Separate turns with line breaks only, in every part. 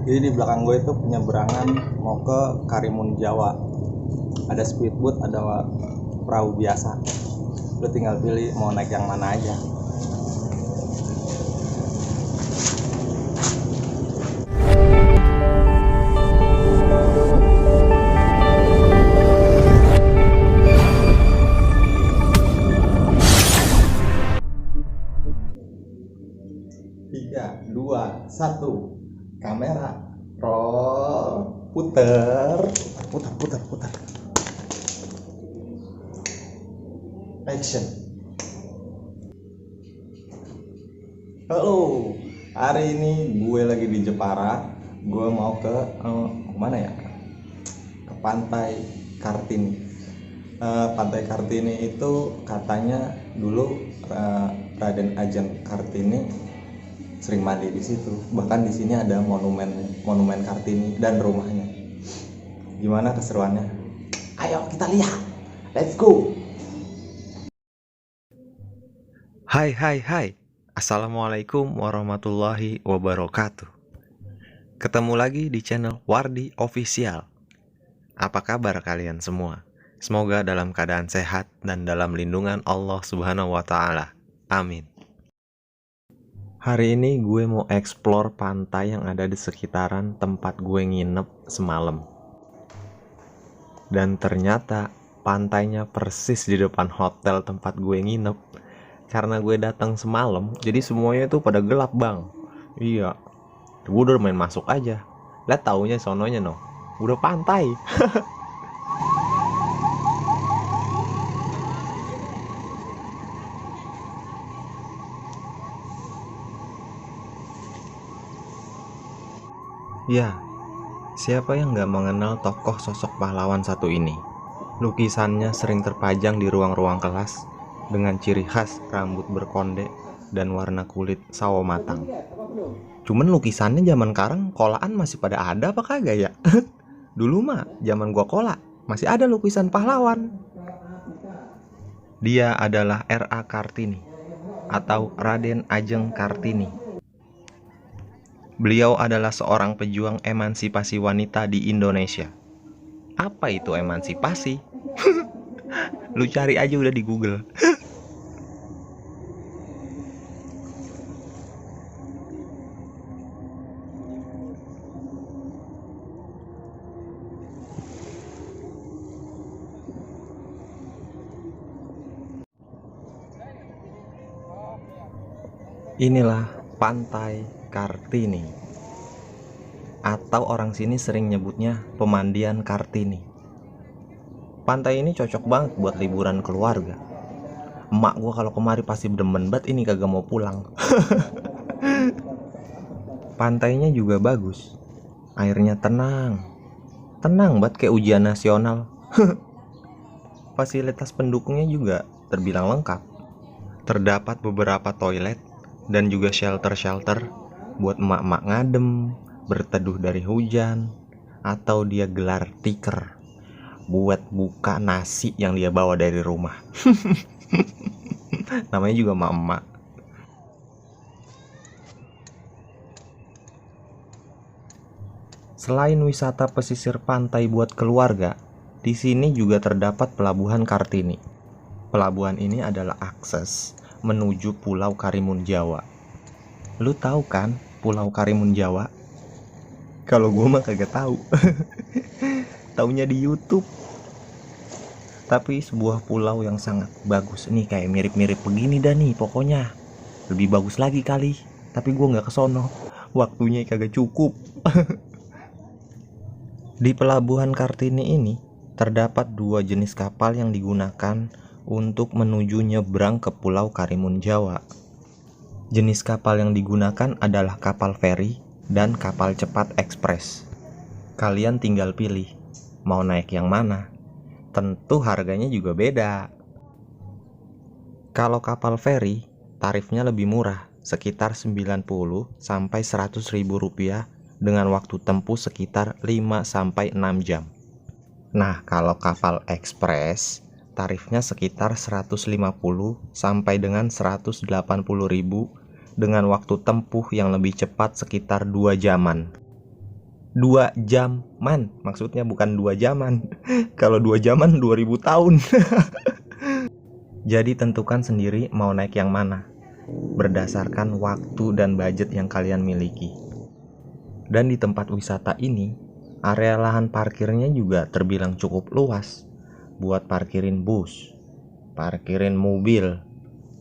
Jadi di belakang gue itu penyeberangan mau ke Karimun Jawa. Ada speedboat, ada perahu biasa. Lo tinggal pilih mau naik yang mana aja. Tiga, dua, satu, kamera, roll, puter, putar, action. Halo, hari ini gue lagi di Jepara. Gue mau ke mana ya? Ke Pantai Kartini. Pantai Kartini itu katanya dulu Raden Ajeng Kartini sering mandi di situ. Bahkan di sini ada monumen Kartini dan rumahnya. Gimana keseruannya? Ayo kita lihat. Let's go.
Hai. Assalamualaikum warahmatullahi wabarakatuh. Ketemu lagi di channel Wardi Official. Apa kabar kalian semua? Semoga dalam keadaan sehat dan dalam lindungan Allah Subhanahu wa Ta'ala. Amin. Hari ini gue mau explore pantai yang ada di sekitaran tempat gue nginep semalam. Dan ternyata pantainya persis di depan hotel tempat gue nginep. Karena gue datang semalam, jadi semuanya tuh pada gelap, Bang. Iya, gue udah main masuk aja. Lihat taunya sononya no, udah pantai. Ya, siapa yang gak mengenal tokoh sosok pahlawan satu ini? Lukisannya sering terpajang di ruang-ruang kelas dengan ciri khas rambut berkonde dan warna kulit sawo matang. Cuman lukisannya zaman sekarang kolaan masih pada ada apa kagak ya? Dulu mah zaman gua kola masih ada lukisan pahlawan. Dia adalah R.A. Kartini atau Raden Ajeng Kartini. Beliau adalah seorang pejuang emansipasi wanita di Indonesia. Apa itu emansipasi? Lu cari aja udah di Google. Inilah Pantai Kartini, atau orang sini sering nyebutnya Pemandian Kartini. Pantai ini cocok banget buat liburan keluarga. Emak gua kalau kemari pasti demen banget ini kagak mau pulang. Pantainya juga bagus. Airnya tenang. Tenang banget kayak ujian nasional. Fasilitas pendukungnya juga terbilang lengkap. Terdapat beberapa toilet dan juga shelter-shelter buat emak-emak ngadem, berteduh dari hujan, atau dia gelar tikar buat buka nasi yang dia bawa dari rumah. Namanya juga emak-emak. Selain wisata pesisir pantai buat keluarga, di sini juga terdapat Pelabuhan Kartini. Pelabuhan ini adalah akses menuju Pulau Karimun Jawa. Lu tahu kan Pulau Karimun Jawa? Kalau gue mah kagak tahu. Taunya di YouTube. Tapi sebuah pulau yang sangat bagus. Nih kayak mirip-mirip begini dah nih pokoknya. Lebih bagus lagi kali. Tapi gue nggak kesono. Waktunya kagak cukup. Di Pelabuhan Kartini ini terdapat dua jenis kapal yang digunakan untuk menuju nyebrang ke Pulau Karimun Jawa. Jenis kapal yang digunakan adalah kapal feri dan kapal cepat ekspres. Kalian tinggal pilih mau naik yang mana. Tentu harganya juga beda. Kalau kapal feri tarifnya lebih murah, sekitar 90 sampai 100 ribu rupiah dengan waktu tempuh sekitar 5 sampai 6 jam. Nah, kalau kapal ekspres tarifnya sekitar 150 sampai dengan 180 ribu dengan waktu tempuh yang lebih cepat sekitar 2 jaman. 2 jaman, maksudnya bukan 2 jaman. Kalau 2 jaman 2000 tahun. Jadi tentukan sendiri mau naik yang mana, berdasarkan waktu dan budget yang kalian miliki. Dan di tempat wisata ini, area lahan parkirnya juga terbilang cukup luas buat parkirin bus, parkirin mobil,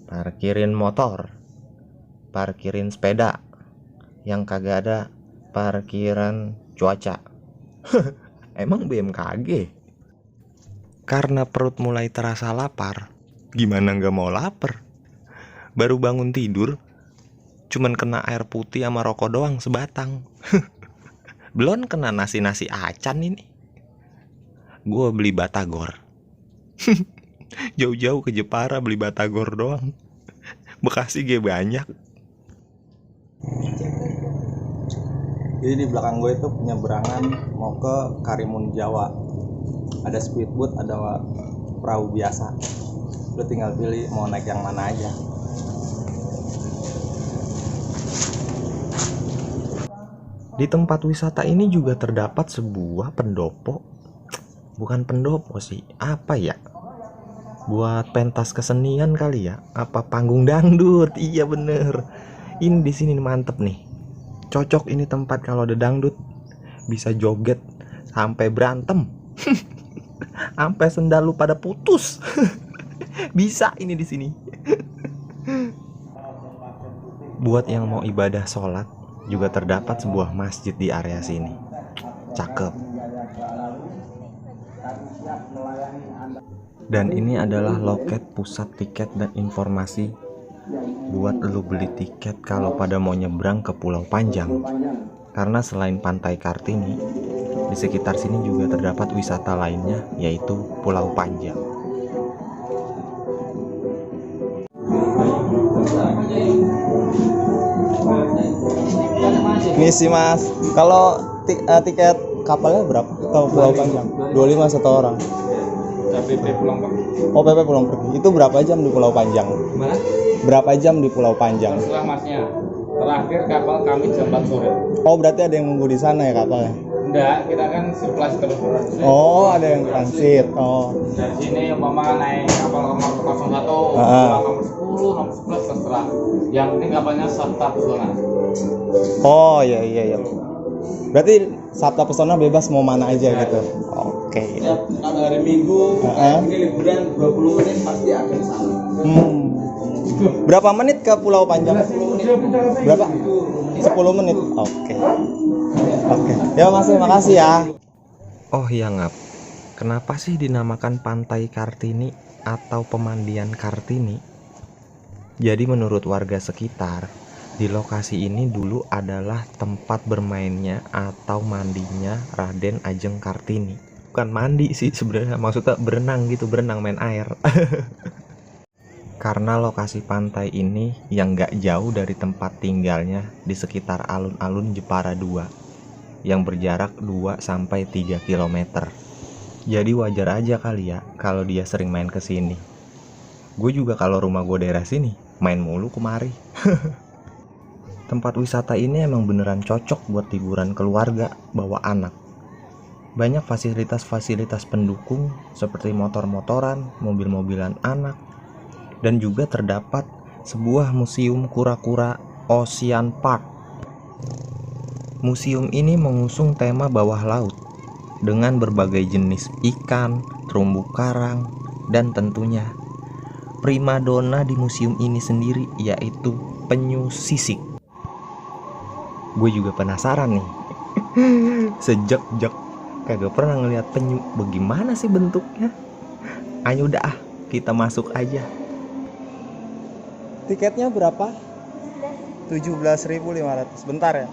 parkirin motor, parkirin sepeda. Yang kagak ada parkiran cuaca. Emang BMKG? Karena perut mulai terasa lapar, gimana nggak mau lapar? Baru bangun tidur, cuman kena air putih sama rokok doang sebatang. Belum kena nasi-nasi acan ini. Gue beli batagor. Jauh-jauh ke Jepara beli batagor doang. Bekasi gue banyak.
Jadi di belakang gue itu penyeberangan mau ke Karimun Jawa. Ada speedboat, ada perahu biasa. Lu tinggal pilih mau naik yang mana aja.
Di tempat wisata ini juga terdapat sebuah pendopo. Bukan pendopo sih, apa ya? Buat pentas kesenian kali ya? Apa panggung dangdut? Iya bener. Ini di sini mantep nih. Cocok ini tempat kalau ada dangdut. Bisa joget sampai berantem. Sampai sendal lu pada putus. Bisa ini di sini. Buat yang mau ibadah sholat, juga terdapat sebuah masjid di area sini. Cakep. Dan ini adalah loket pusat tiket dan informasi buat lu beli tiket kalau pada mau nyebrang ke Pulau Panjang. Karena selain Pantai Kartini, di sekitar sini juga terdapat wisata lainnya, yaitu Pulau Panjang.
Misi mas, kalau tiket kapalnya berapa? Ke Pulau Panjang? 25 satu orang.
PP pulang pergi.
Oh PP pulang pergi. Itu berapa jam di Pulau Panjang?
Gimana?
Berapa jam di Pulau Panjang?
Setelah masnya. Terakhir kapal kami jam 4 sore.
Oh berarti ada yang nunggu di sana ya kapalnya?
Enggak, kita kan sirkulasi terus.
Oh ada yang transit. Oh.
Dari sini umpama naik kapal nomor 01, nomor 10, nomor 11 terserah. Yang penting kapalnya Sabta Pesona.
Oh iya. Berarti Sabta Pesona bebas mau mana aja gitu. Oke.
Kalau hari Minggu, ini liburan 20 menit pasti ada di sana.
Berapa menit ke Pulau Panjang?
10 menit.
Berapa? 10 menit. Oke. Ya Mas, makasih ya.
Oh iya ngap, kenapa sih dinamakan Pantai Kartini atau Pemandian Kartini? Jadi menurut warga sekitar, di lokasi ini dulu adalah tempat bermainnya atau mandinya Raden Ajeng Kartini. Bukan mandi sih sebenarnya, maksudnya berenang gitu, berenang main air. Karena lokasi pantai ini yang gak jauh dari tempat tinggalnya di sekitar alun-alun Jepara 2 yang berjarak 2-3 km. Jadi wajar aja kali ya kalau dia sering main ke sini. Gue juga kalau rumah gue daerah sini, main mulu kemari. Tempat wisata ini emang beneran cocok buat liburan keluarga bawa anak. Banyak fasilitas-fasilitas pendukung seperti motor-motoran, mobil-mobilan anak, dan juga terdapat sebuah museum kura-kura Ocean Park. Museum ini mengusung tema bawah laut dengan berbagai jenis ikan, terumbu karang, dan tentunya primadona di museum ini sendiri yaitu penyu sisik. Gue juga penasaran nih. Sejak kagak pernah ngeliat penyu, bagaimana sih bentuknya? Ayo dah, kita masuk aja.
Tiketnya berapa? 17.500. Bentar ya.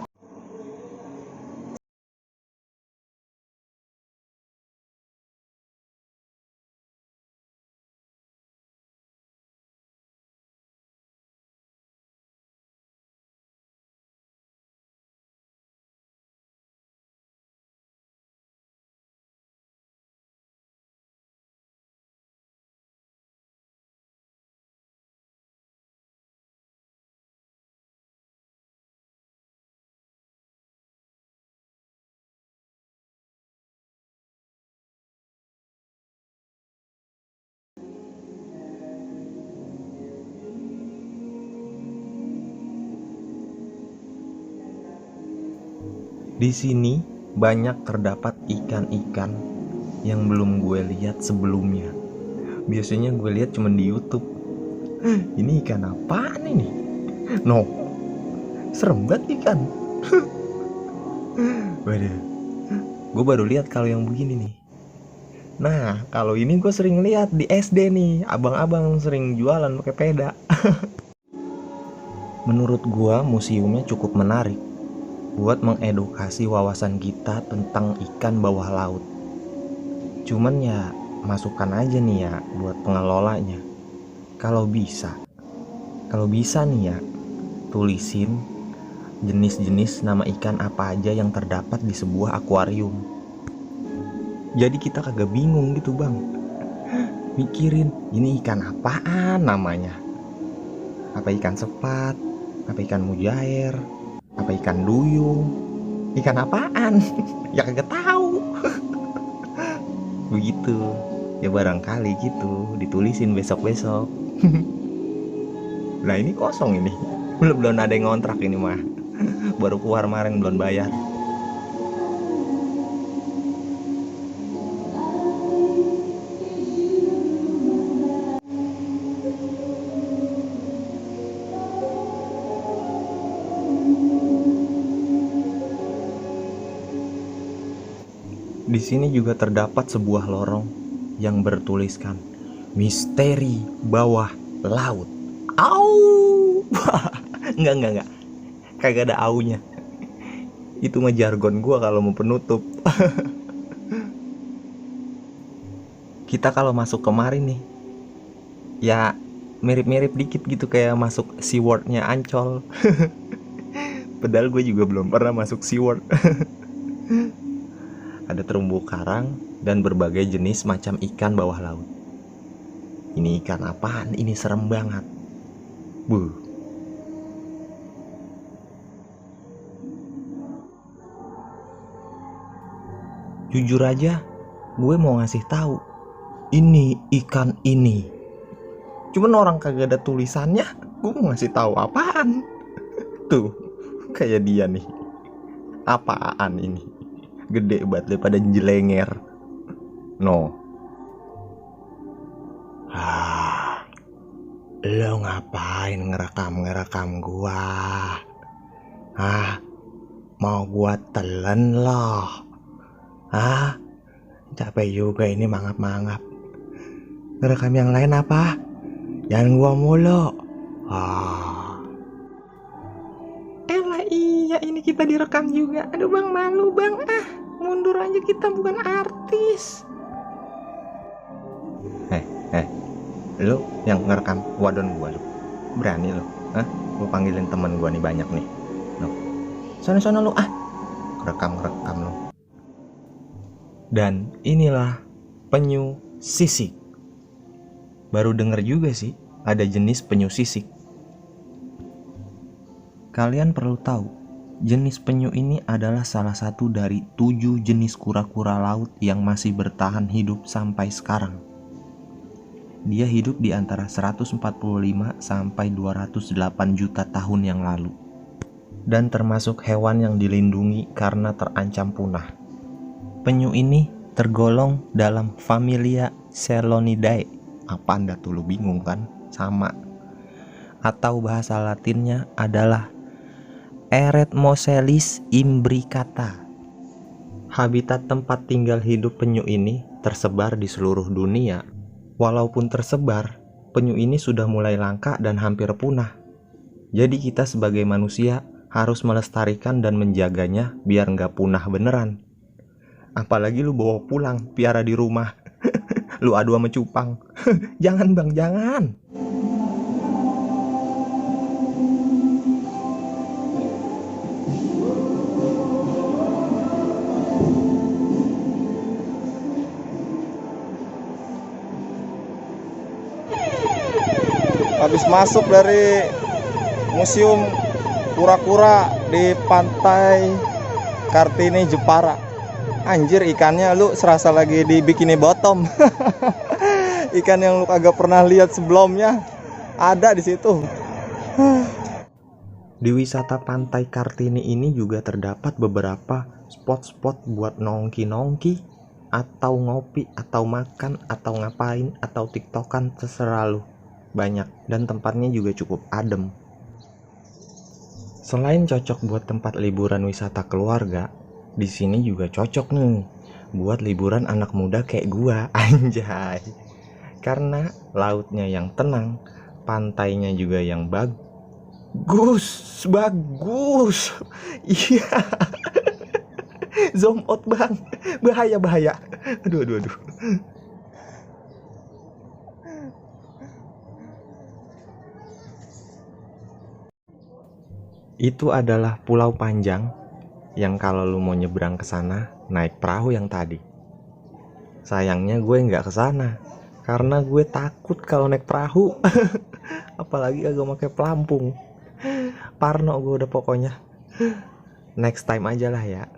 Di sini banyak terdapat ikan-ikan yang belum gue lihat sebelumnya. Biasanya gue lihat cuma di YouTube. Ini ikan apaan ini? No, serem banget ikan. Waduh, gue baru lihat kalau yang begini nih. Nah, kalau ini gue sering lihat di SD nih, abang-abang sering jualan pakai peda. Menurut gue museumnya cukup menarik buat mengedukasi wawasan kita tentang ikan bawah laut. Cuman ya masukan aja nih ya buat pengelolanya. Kalau bisa nih ya, tulisin jenis-jenis nama ikan apa aja yang terdapat di sebuah akuarium. Jadi kita kagak bingung gitu bang, mikirin ini ikan apaan namanya. Apa ikan sepat, apa ikan mujair, apa ikan duyung, ikan apaan? Ya kagak tahu. Begitu. Ya barangkali gitu ditulisin besok-besok. Nah ini kosong ini. Belum ada yang ngontrak ini mah. Baru keluar kemarin belum bayar. Di sini juga terdapat sebuah lorong yang bertuliskan misteri bawah laut. Au! Enggak. Kagak ada aunya. Itu mah jargon gua kalau mau penutup. Kita kalau masuk kemari nih, ya mirip-mirip dikit gitu kayak masuk SeaWorld-nya Ancol. Padahal gue juga belum pernah masuk SeaWorld. Ada terumbu karang dan berbagai jenis macam ikan bawah laut. Ini ikan apaan? Ini serem banget. Buh. Jujur aja, gue mau ngasih tahu. Ini ikan ini. Cuman orang kagak ada tulisannya, gue mau ngasih tahu apaan. Tuh, kayak dia nih. Apaan ini? Gede banget daripada jelenger. No. Lo ngapain ngerekam gua? Mau gua telan loh. Capek juga ini mangap-mangap. Ngerekam yang lain apa? Jangan gua mulu. Elah iya ini kita direkam juga. Aduh bang malu bang. Mundur aja kita bukan artis. Lu yang ngerekam wadon gua lu. Berani lu? Gua panggilin temen gua nih banyak nih. Sono lu rekam lu. Dan inilah penyu sisik. Baru denger juga sih ada jenis penyu sisik. Kalian perlu tahu, jenis penyu ini adalah salah satu dari 7 jenis kura-kura laut yang masih bertahan hidup sampai sekarang. Dia hidup di antara 145 sampai 208 juta tahun yang lalu. Dan termasuk hewan yang dilindungi karena terancam punah. Penyu ini tergolong dalam familia Chelonidae. Apa Anda tuh lu bingung kan? Sama. Atau bahasa latinnya adalah Eretmocelis imbricata. Habitat tempat tinggal hidup penyu ini tersebar di seluruh dunia. Walaupun tersebar, penyu ini sudah mulai langka dan hampir punah. Jadi kita sebagai manusia harus melestarikan dan menjaganya biar nggak punah beneran. Apalagi lu bawa pulang, piara di rumah. Lu adu sama cupang. Jangan bang, jangan.
Habis masuk dari museum kura-kura di pantai Kartini Jepara. Anjir ikannya lu serasa lagi di Bikini Bottom. Ikan yang lu kagak pernah lihat sebelumnya ada di situ.
Di wisata Pantai Kartini ini juga terdapat beberapa spot-spot buat nongki-nongki, atau ngopi, atau makan, atau ngapain, atau tiktokan, terserah lu. Banyak, dan tempatnya juga cukup adem. Selain cocok buat tempat liburan wisata keluarga, di sini juga cocok nih buat liburan anak muda kayak gua, anjay. Karena lautnya yang tenang, pantainya juga yang bagus. Iya. Zoom out bang, bahaya. Aduh. Itu adalah Pulau Panjang yang kalau lu mau nyebrang ke sana naik perahu yang tadi. Sayangnya gue nggak ke sana karena gue takut kalau naik perahu. Apalagi agak pakai pelampung. Parno gue udah pokoknya. Next time aja lah ya.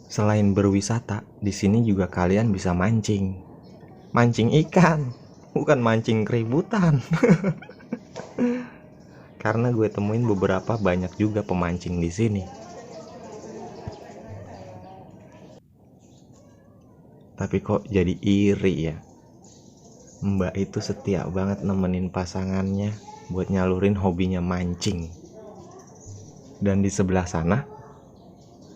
Selain berwisata, di sini juga kalian bisa mancing. Mancing ikan, bukan mancing keributan. Karena gue temuin beberapa banyak juga pemancing di sini. Tapi kok jadi iri ya? Mbak itu setia banget nemenin pasangannya buat nyalurin hobinya mancing. Dan di sebelah sana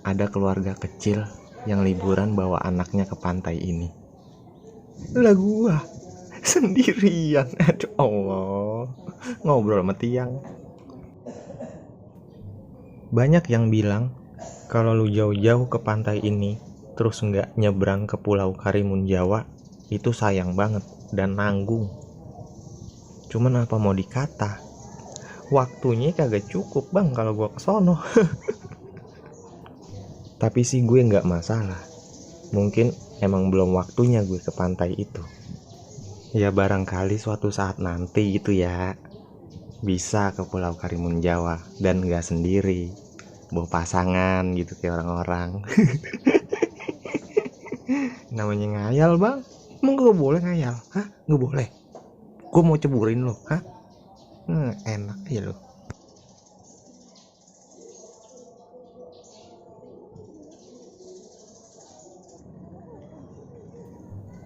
ada keluarga kecil yang liburan bawa anaknya ke pantai ini. Lah gua sendirian, aduh Allah, ngobrol sama tiang. Banyak yang bilang kalau lu jauh-jauh ke pantai ini terus nggak nyebrang ke Pulau Karimun Jawa, itu sayang banget dan nanggung. Cuman apa mau dikata, waktunya kagak cukup bang kalau gua kesono. Tapi sih gue nggak masalah. Mungkin emang belum waktunya gue ke pantai itu. Ya barangkali suatu saat nanti gitu ya, bisa ke Pulau Karimun Jawa dan nggak sendiri, bawa pasangan gitu kayak orang-orang. Namanya ngayal bang. Emang gue boleh ngayal? Hah? Nggak boleh? Gue mau ceburin lo, hah? Enak ya lo.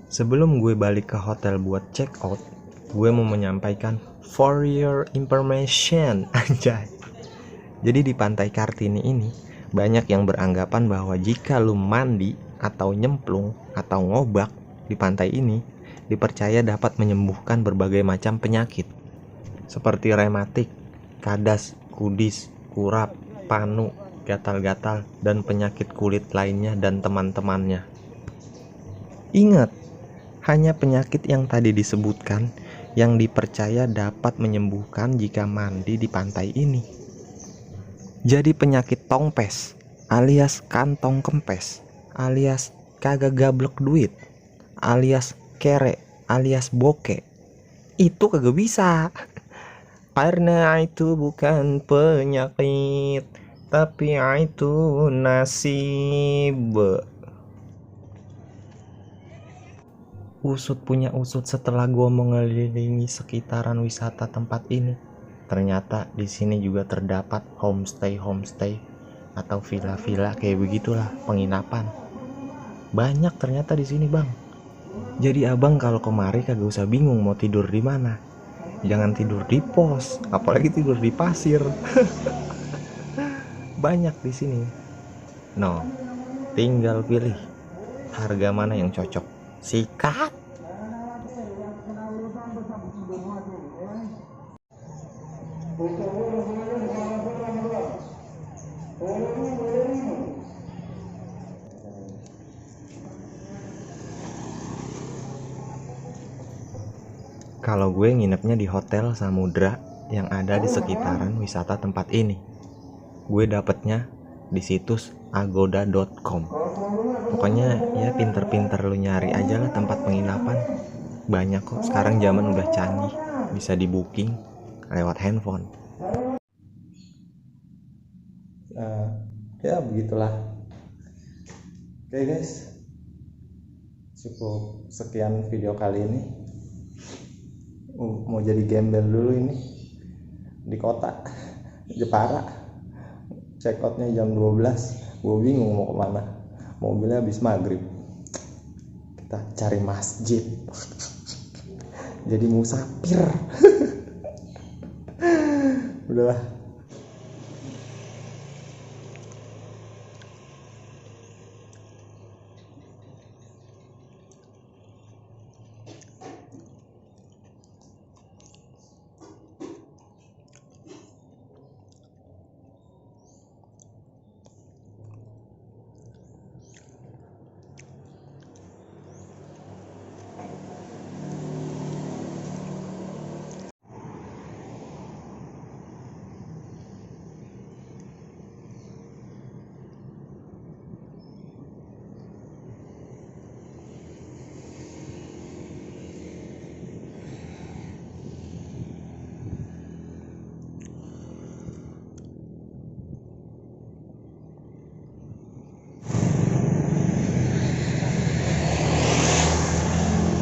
Sebelum gue balik ke hotel buat check out, gue mau menyampaikan for your information, anjay. Jadi di Pantai Kartini ini banyak yang beranggapan bahwa jika lu mandi atau nyemplung atau ngobak di pantai ini dipercaya dapat menyembuhkan berbagai macam penyakit seperti rematik, kadas, kudis, kurap, panu, gatal-gatal, dan penyakit kulit lainnya dan teman-temannya. Ingat, hanya penyakit yang tadi disebutkan yang dipercaya dapat menyembuhkan jika mandi di pantai ini. Jadi penyakit tongpes alias kantong kempes alias kagak gablek duit alias kere alias boke itu kagak bisa. Karena itu bukan penyakit, tapi itu nasib. Usut punya usut setelah gue mengelilingi sekitaran wisata tempat ini. Ternyata di sini juga terdapat homestay atau villa-villa kayak begitulah, penginapan. Banyak ternyata di sini, Bang. Jadi abang kalau kemari kagak usah bingung mau tidur di mana. Jangan tidur di pos, apalagi tidur di pasir. Banyak di sini. No, tinggal pilih harga mana yang cocok. Sikat. Kalau gue nginepnya di Hotel Samudra yang ada di sekitaran wisata tempat ini. Gue dapetnya di situs agoda.com. Pokoknya ya pinter-pinter lu nyari aja lah tempat penginapan. Banyak kok, sekarang zaman udah canggih, bisa di booking lewat handphone.
Ya begitulah. Oke guys, cukup sekian video kali ini. Mau jadi gembel dulu ini di kota Jepara. Check outnya jam 12. Gue bingung mau kemana. Mobilnya habis maghrib. Kita cari masjid. Jadi musafir. Udahlah.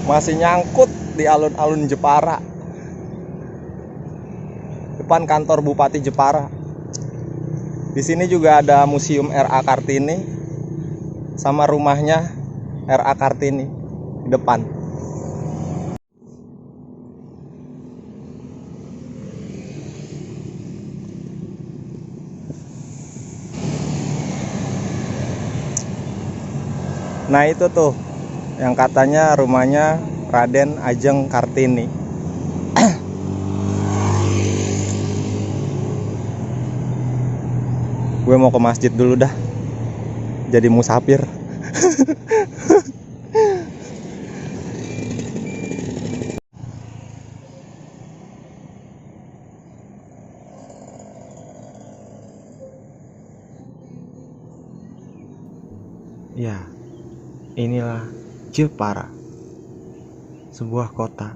Masih nyangkut di alun-alun Jepara, depan kantor Bupati Jepara. Di sini juga ada museum R.A. Kartini sama rumahnya R.A. Kartini di depan. Nah itu tuh yang katanya rumahnya Raden Ajeng Kartini. Gue mau ke masjid dulu dah, jadi musafir.
Ya, inilah Jepara, sebuah kota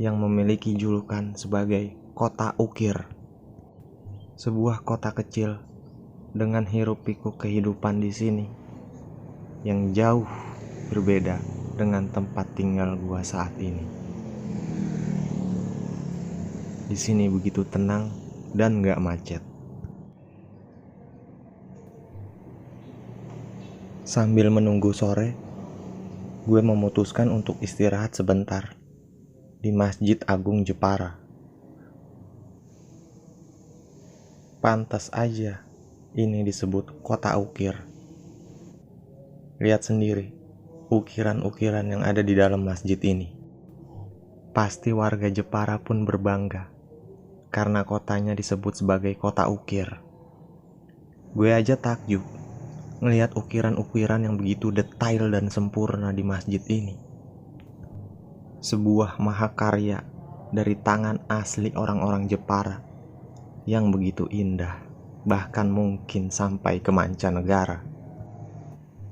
yang memiliki julukan sebagai kota ukir. Sebuah kota kecil dengan hiruk-pikuk kehidupan di sini yang jauh berbeda dengan tempat tinggal gua saat ini. Di sini begitu tenang dan gak macet. Sambil menunggu sore, gue memutuskan untuk istirahat sebentar di Masjid Agung Jepara. Pantas aja ini disebut kota ukir. Lihat sendiri ukiran-ukiran yang ada di dalam masjid ini. Pasti warga Jepara pun berbangga karena kotanya disebut sebagai kota ukir. Gue aja takjub ngelihat ukiran-ukiran yang begitu detail dan sempurna di masjid ini. Sebuah mahakarya dari tangan asli orang-orang Jepara yang begitu indah, bahkan mungkin sampai ke mancanegara.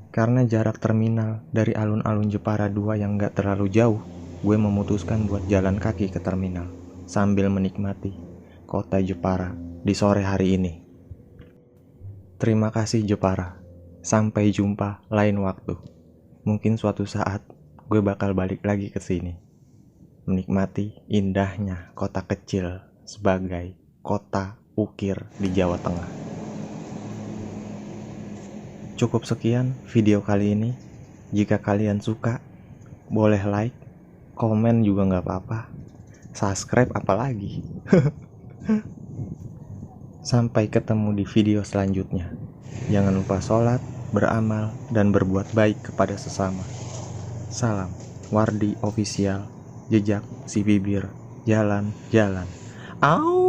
Karena jarak terminal dari alun-alun Jepara 2 yang gak terlalu jauh, gue memutuskan buat jalan kaki ke terminal sambil menikmati kota Jepara di sore hari ini. Terima kasih Jepara. Sampai jumpa lain waktu. Mungkin suatu saat gue bakal balik lagi ke sini, menikmati indahnya kota kecil sebagai kota ukir di Jawa Tengah. Cukup sekian video kali ini. Jika kalian suka, boleh like, komen juga gak apa-apa, subscribe apalagi. Sampai ketemu di video selanjutnya. Jangan lupa sholat, beramal, dan berbuat baik kepada sesama. Salam Wardi Official, jejak si bibir, jalan-jalan. Au!